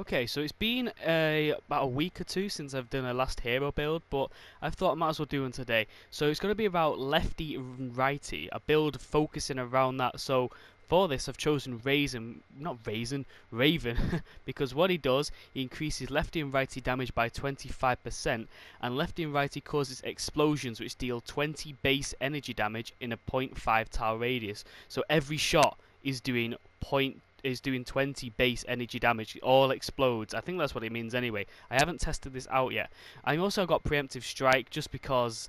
Okay, so it's been about a week or two since I've done a last hero build, but I thought I might as well do one today. So it's going to be about Lefty and Righty, a build focusing around that. So for this, I've chosen Raven, because what he does, he increases Lefty and Righty damage by 25%, and Lefty and Righty causes explosions which deal 20 base energy damage in a zero.5 tile radius. So every shot is doing 20 base energy damage. It all explodes. I think that's what it means anyway. I haven't tested this out yet. I also got preemptive strike just because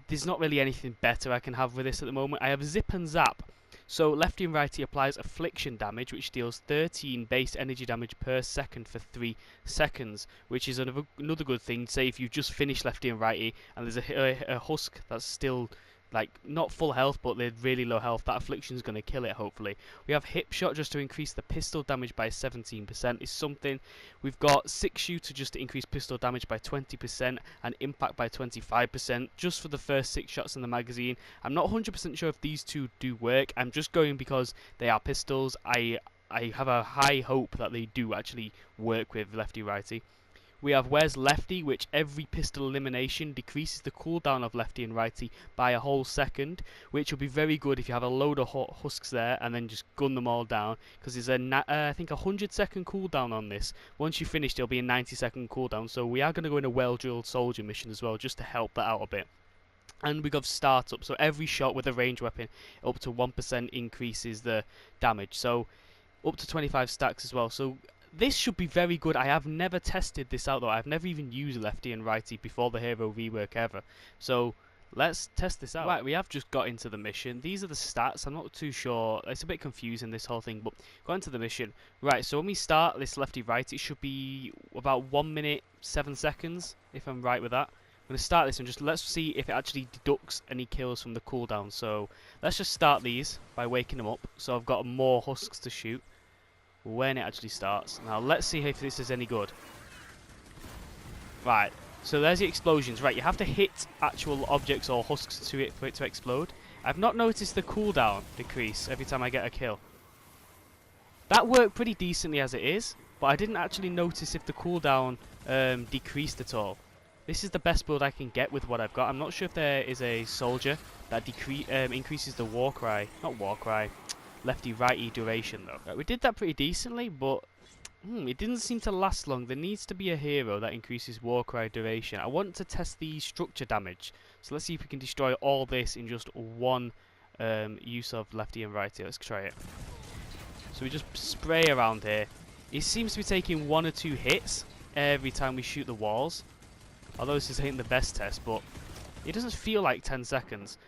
there's not really anything better I can have with this at the moment. I have zip and zap. So Lefty and Righty applies affliction damage, which deals 13 base energy damage per second for 3 seconds, which is another good thing. Say if you just finish Lefty and Righty and there's a husk that's still like not full health but they're really low health, that affliction is going to kill it hopefully. We have hip shot just to increase the pistol damage by 17% is something. We've got six shooter just to increase pistol damage by 20% and impact by 25% just for the first 6 shots in the magazine. I'm not 100% sure if these two do work. I'm just going because they are pistols. I have a high hope that they do actually work with Lefty Righty. We have Where's Lefty, which every pistol elimination decreases the cooldown of Lefty and Righty by a whole second, which will be very good if you have a load of husks there and then just gun them all down, because there's I think a 100-second cooldown on this. Once you finish, there'll be a 90-second cooldown, so we are going to go in a well-drilled soldier mission as well, just to help that out a bit. And we got startup, so every shot with a ranged weapon up to 1% increases the damage, so up to 25 stacks as well. So this should be very good. I have never tested this out though. I've never even used Lefty and Righty before the hero rework ever. So let's test this out. Right, we have just got into the mission. These are the stats. I'm not too sure. It's a bit confusing, this whole thing, but got into the mission. Right, so when we start this Lefty Righty, it should be about 1 minute 7 seconds, if I'm right with that. I'm going to start this and just let's see if it actually deducts any kills from the cooldown. So let's just start these by waking them up. So I've got more husks to shoot when it actually starts. Now let's see if this is any good. Right, so there's the explosions. Right, you have to hit actual objects or husks to it for it to explode. I've not noticed the cooldown decrease every time I get a kill. That worked pretty decently as it is, but I didn't actually notice if the cooldown decreased at all. This is the best build I can get with what I've got. I'm not sure if there is a soldier that increases the war cry, not war cry, Lefty Righty duration though. Right, we did that pretty decently, but it didn't seem to last long. There needs to be a hero that increases war cry duration. I want to test the structure damage, so let's see if we can destroy all this in just one use of Lefty and Righty. Let's try it. So we just spray around here. It seems to be taking 1 or 2 hits every time we shoot the walls, although this is hitting the best test, but it doesn't feel like 10 seconds.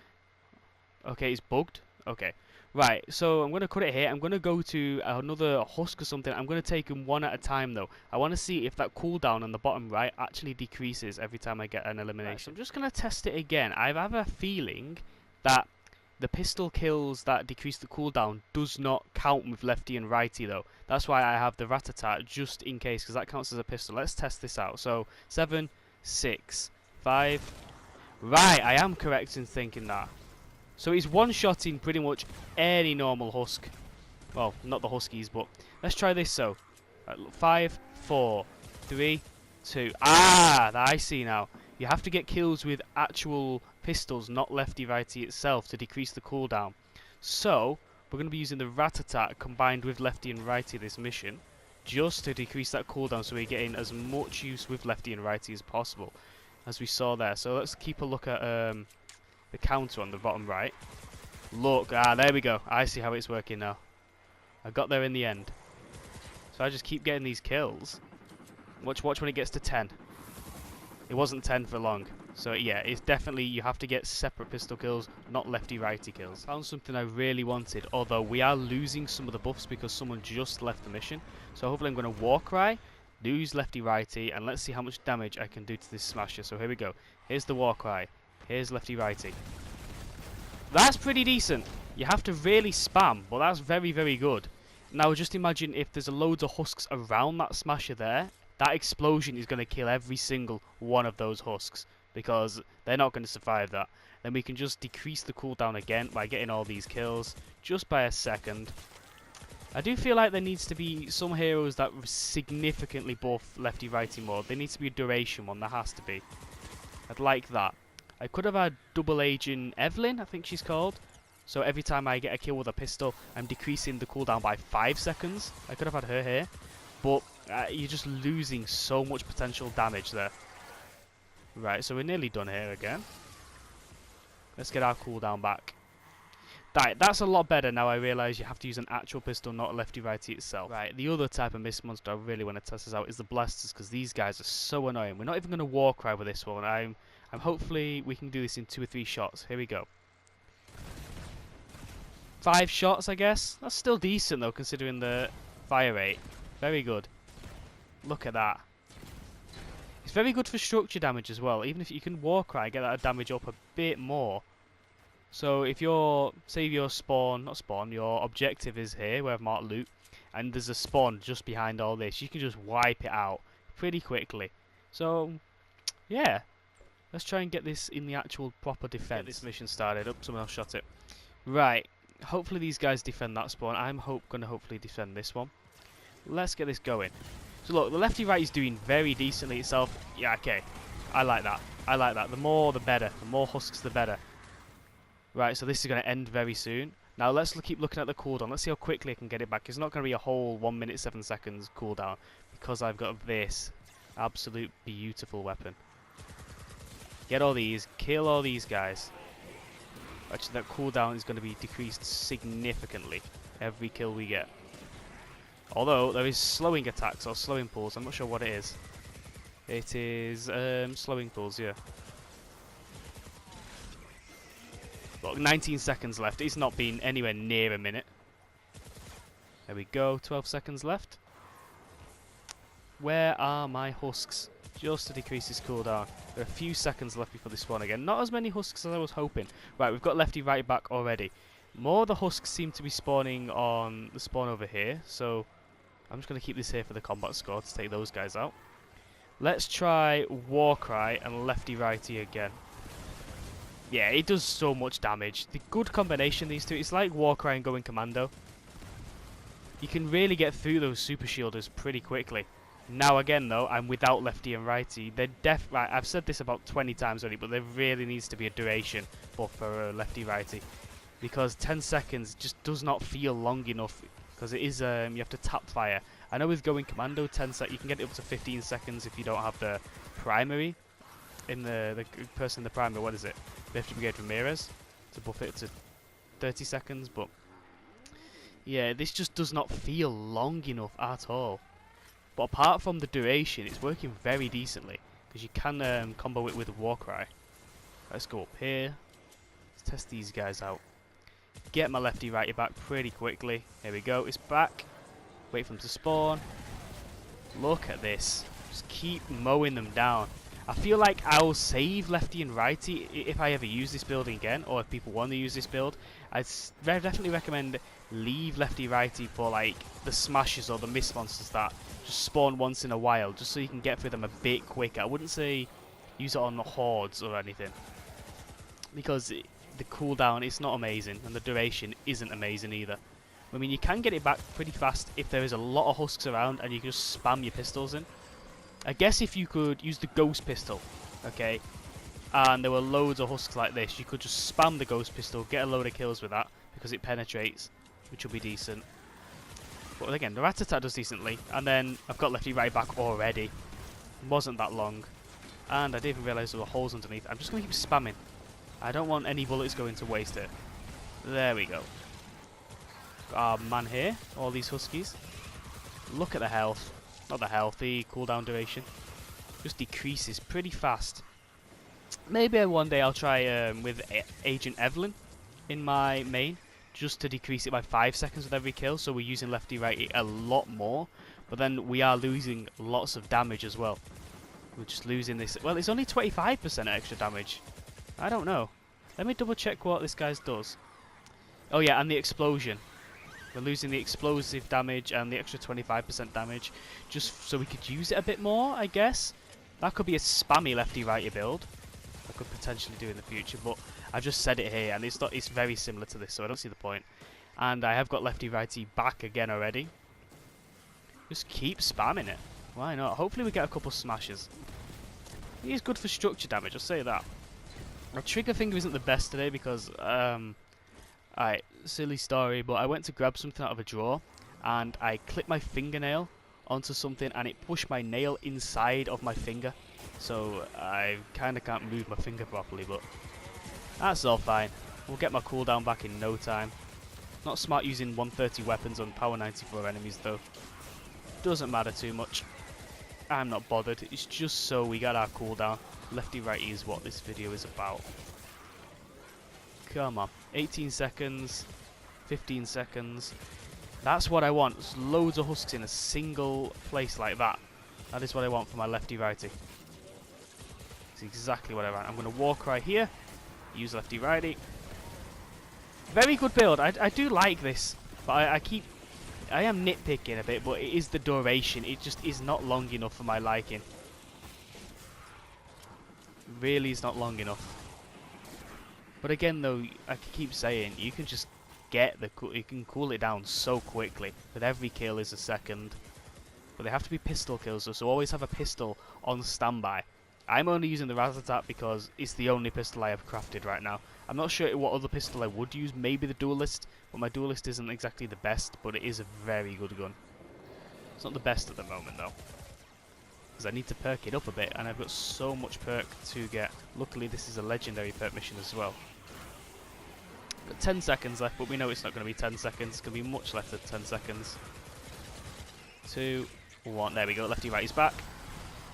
Okay, it's bugged. Okay. Right, so I'm going to cut it here. I'm going to go to another husk or something. I'm going to take them one at a time though. I want to see if that cooldown on the bottom right actually decreases every time I get an elimination. Right, so I'm just going to test it again. I have a feeling that the pistol kills that decrease the cooldown does not count with Lefty and Righty though. That's why I have the rat-a-tat just in case, because that counts as a pistol. Let's test this out. So 7, 6, 5. Right, I am correct in thinking that. So he's one-shotting pretty much any normal husk. Well, not the huskies, but let's try this. So 5, 4, 3, 2. Ah, I see now. You have to get kills with actual pistols, not Lefty Righty itself, to decrease the cooldown. So we're going to be using the rat-a-tat combined with Lefty and Righty this mission, just to decrease that cooldown, so we're getting as much use with Lefty and Righty as possible, as we saw there. So let's keep a look at the counter on the bottom right. Look, there we go. I see how it's working now. I got there in the end. So I just keep getting these kills. Watch when it gets to 10. It wasn't 10 for long. So yeah, it's definitely, you have to get separate pistol kills, not Lefty Righty kills. Found something I really wanted, although we are losing some of the buffs because someone just left the mission. So hopefully I'm going to war cry, lose Lefty Righty, and let's see how much damage I can do to this smasher. So here we go. Here's the war cry. Here's Lefty Righty. That's pretty decent. You have to really spam, but that's very, very good. Now just imagine if there's a loads of husks around that smasher there, that explosion is going to kill every single one of those husks, because they're not going to survive that. Then we can just decrease the cooldown again by getting all these kills just by a second. I do feel like there needs to be some heroes that significantly buff lefty righty more. There needs to be a duration one, there has to be. I'd like that. I could have had double agent Evelyn, I think she's called. So every time I get a kill with a pistol, I'm decreasing the cooldown by 5 seconds. I could have had her here. But you're just losing so much potential damage there. Right, so we're nearly done here again. Let's get our cooldown back. Right, that's a lot better now I realise you have to use an actual pistol, not a lefty-righty itself. Right, the other type of mist monster I really want to test this out is the blasters, because these guys are so annoying. We're not even going to war cry with this one. I'm hopefully we can do this in 2 or 3 shots. Here we go. 5 shots, I guess. That's still decent though, considering the fire rate. Very good. Look at that. It's very good for structure damage as well. Even if you can war cry, get that damage up a bit more. So if you're, say your your objective is here, where I've marked loot, and there's a spawn just behind all this, you can just wipe it out pretty quickly. So, yeah. Let's try and get this in the actual proper defense. Get this mission started. Up, someone else shot it. Right. Hopefully these guys defend that spawn. I'm going to hopefully defend this one. Let's get this going. So look, the lefty right is doing very decently itself. Yeah, okay. I like that. I like that. The more the better. The more husks the better. Right, so this is going to end very soon. Now let's keep looking at the cooldown. Let's see how quickly I can get it back. It's not going to be a whole 1 minute 7 seconds cooldown, because I've got this absolute beautiful weapon. Get all these, kill all these guys. Actually, that cooldown is going to be decreased significantly every kill we get. Although there is slowing attacks or slowing pulls. I'm not sure what it is. It is slowing pulls, yeah. Look, 19 seconds left. It's not been anywhere near a minute. There we go. 12 seconds left. Where are my husks? Just to decrease this cooldown. There are a few seconds left before they spawn again. Not as many husks as I was hoping. Right, we've got lefty right back already. More of the husks seem to be spawning on the spawn over here. So I'm just going to keep this here for the combat score to take those guys out. Let's try Warcry and lefty righty again. Yeah, it does so much damage. The good combination of these two, it's like Warcry and going commando. You can really get through those super shielders pretty quickly. Now again though, I'm without lefty and righty. Right, I've said this about 20 times already, but there really needs to be a duration buff for lefty righty, because 10 seconds just does not feel long enough, because it is you have to tap fire. I know with going commando 10 you can get it up to 15 seconds if you don't have the primary in the person in the primary. What is it? Lefty Brigade Ramirez to buff it to 30 seconds, but yeah, this just does not feel long enough at all. But apart from the duration, it's working very decently, because you can combo it with a Warcry. Let's go up here. Let's test these guys out. Get my lefty righty back pretty quickly. Here we go, it's back. Wait for them to spawn. Look at this. Just keep mowing them down. I feel like I'll save lefty and righty if I ever use this build again, or if people want to use this build. I'd definitely recommend leave lefty righty for like the smashes or the mist monsters that just spawn once in a while, just so you can get through them a bit quicker. I wouldn't say use it on the hordes or anything, because the cooldown is not amazing and the duration isn't amazing either. I mean, you can get it back pretty fast if there is a lot of husks around and you can just spam your pistols in. I guess if you could use the ghost pistol, okay, and there were loads of husks like this, you could just spam the ghost pistol, get a load of kills with that, because it penetrates, which will be decent. But again, the rat-a-tat does decently, and then I've got lefty right back already. Wasn't that long, and I didn't even realise there were holes underneath. I'm just going to keep spamming. I don't want any bullets going to waste it. There we go. Got our man here, all these huskies. Look at the health. Not the health, the cooldown duration. Just decreases pretty fast. Maybe one day I'll try with Agent Evelyn in my main, just to decrease it by 5 seconds with every kill, so we're using lefty righty a lot more, but then we are losing lots of damage as well. We're just losing this. Well, it's only 25% extra damage. I don't know. Let me double check what this guy's does. Oh yeah, and the explosion. We're losing the explosive damage and the extra 25% damage, just so we could use it a bit more, I guess. That could be a spammy lefty righty build I could potentially do in the future, but I've just said it here, and it's very similar to this, so I don't see the point. And I have got Lefty Righty back again already. Just keep spamming it. Why not? Hopefully we get a couple smashes. He is good for structure damage, I'll say that. My trigger finger isn't the best today because, alright, silly story, but I went to grab something out of a drawer and I clipped my fingernail onto something and it pushed my nail inside of my finger. So I kind of can't move my finger properly, but that's all fine. We'll get my cooldown back in no time. Not smart using 130 weapons on power 94 enemies though. Doesn't matter too much. I'm not bothered. It's just so we get our cooldown. Lefty righty is what this video is about. Come on. 18 seconds. 15 seconds. That's what I want. Just loads of husks in a single place like that. That is what I want for my lefty righty. It's exactly what I want. I'm going to walk right here. Use lefty righty. Very good build. I do like this. But I am nitpicking a bit, but it is the duration. It just is not long enough for my liking. Really is not long enough. But again though, I keep saying, you can just get you can cool it down so quickly. With every kill is a second. But they have to be pistol kills though, so always have a pistol on standby. I'm only using the Rat-a-tat because it's the only pistol I have crafted right now. I'm not sure what other pistol I would use, maybe the Duelist, but my Duelist isn't exactly the best, but it is a very good gun. It's not the best at the moment though, because I need to perk it up a bit, and I've got so much perk to get. Luckily this is a legendary perk mission as well. Got 10 seconds left, but we know it's not going to be 10 seconds, it's going to be much less than 10 seconds. 2, 1, there we go, lefty righty's back.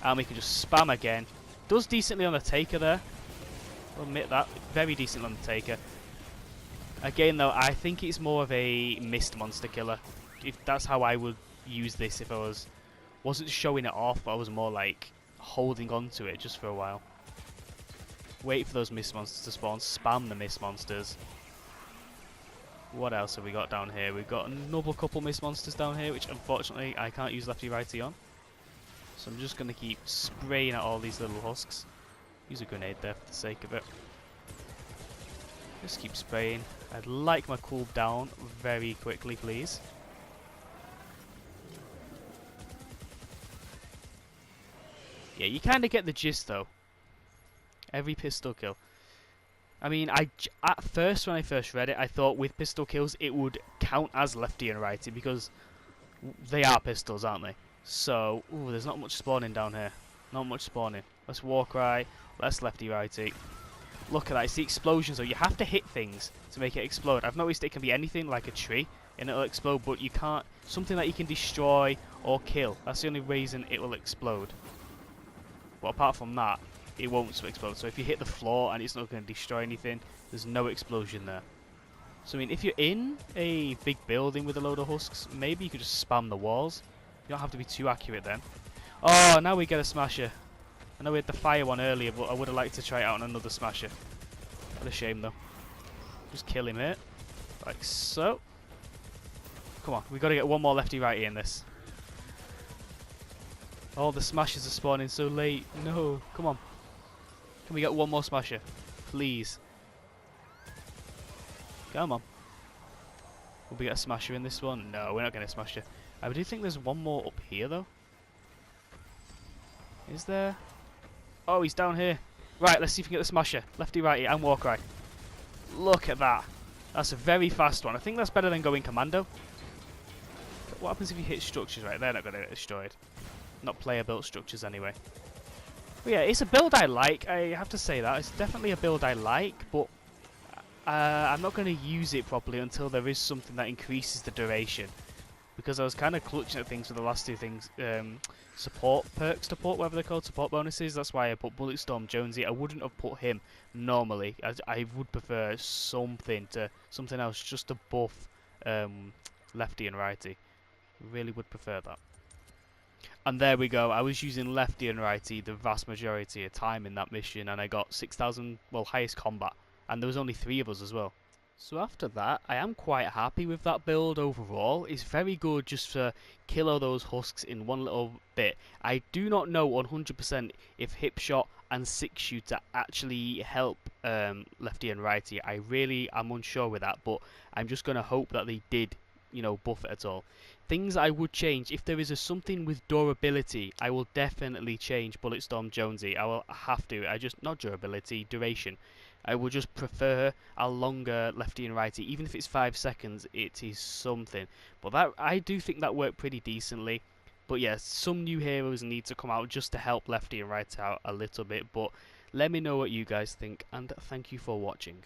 And we can just spam again. Does decently on the taker there. I'll admit that. Very decent on the taker. Again though, I think it's more of a mist monster killer. If that's how I would use this if I wasn't showing it off, but I was more like holding on to it just for a while. Wait for those mist monsters to spawn. Spam the mist monsters. What else have we got down here? We've got another couple mist monsters down here, which unfortunately I can't use lefty righty on. So I'm just going to keep spraying at all these little husks. Use a grenade there for the sake of it. Just keep spraying. I'd like my cooldown very quickly, please. Yeah, you kind of get the gist though. Every pistol kill. I mean, at first when I first read it, I thought with pistol kills it would count as lefty and righty because they are pistols, aren't they? So, ooh, there's not much spawning down here. Not much spawning. Let's walk right. Let's lefty righty. Look at that. It's the explosions though. You have to hit things to make it explode. I've noticed it can be anything like a tree and it'll explode, but you can't. Something that you can destroy or kill. That's the only reason it will explode. But apart from that, it won't explode. So if you hit the floor and it's not going to destroy anything, there's no explosion there. So I mean, if you're in a big building with a load of husks, maybe you could just spam the walls. You don't have to be too accurate then. Oh, now we get a smasher. I know we had the fire one earlier, but I would have liked to try it out on another smasher. What a shame though. Just kill him here. Like so. Come on, we've got to get one more lefty righty in this. Oh, the smashers are spawning so late. No, come on. Can we get one more smasher? Please. Come on. Will we get a smasher in this one? No, we're not getting a smasher. I do think there's one more up here though. Is there? Oh, he's down here. Right, let's see if we can get the smasher. Lefty righty and walk right. Look at that. That's a very fast one. I think that's better than going commando. What happens if you hit structures? Right, they're not going to get destroyed. Not player built structures anyway. But yeah, it's a build I like. I have to say that. It's definitely a build I like, but I'm not going to use it properly until there is something that increases the duration. Because I was kind of clutching at things with the last two things. Support perks, whatever they're called, support bonuses. That's why I put Bulletstorm Jonesy. I wouldn't have put him normally. I would prefer something else just to buff lefty and righty. Really would prefer that. And there we go. I was using lefty and righty the vast majority of time in that mission, and I got 6,000, well, highest combat. And there was only 3 of us as well. So after that, I am quite happy with that build overall. It's very good just to kill all those husks in one little bit. I do not know 100% if hip shot and 6-shooter actually help Lefty and Righty. I really am unsure with that, but I'm just going to hope that they did, you know, buff it at all. Things I would change, if there is something with durability, I will definitely change Bulletstorm Jonesy. I will have to. Not durability, duration. I would just prefer a longer Lefty and Righty, even if it's 5 seconds. It is something. But that, I do think that worked pretty decently. But yes, some new heroes need to come out just to help Lefty and Righty out a little bit. But let me know what you guys think, and thank you for watching.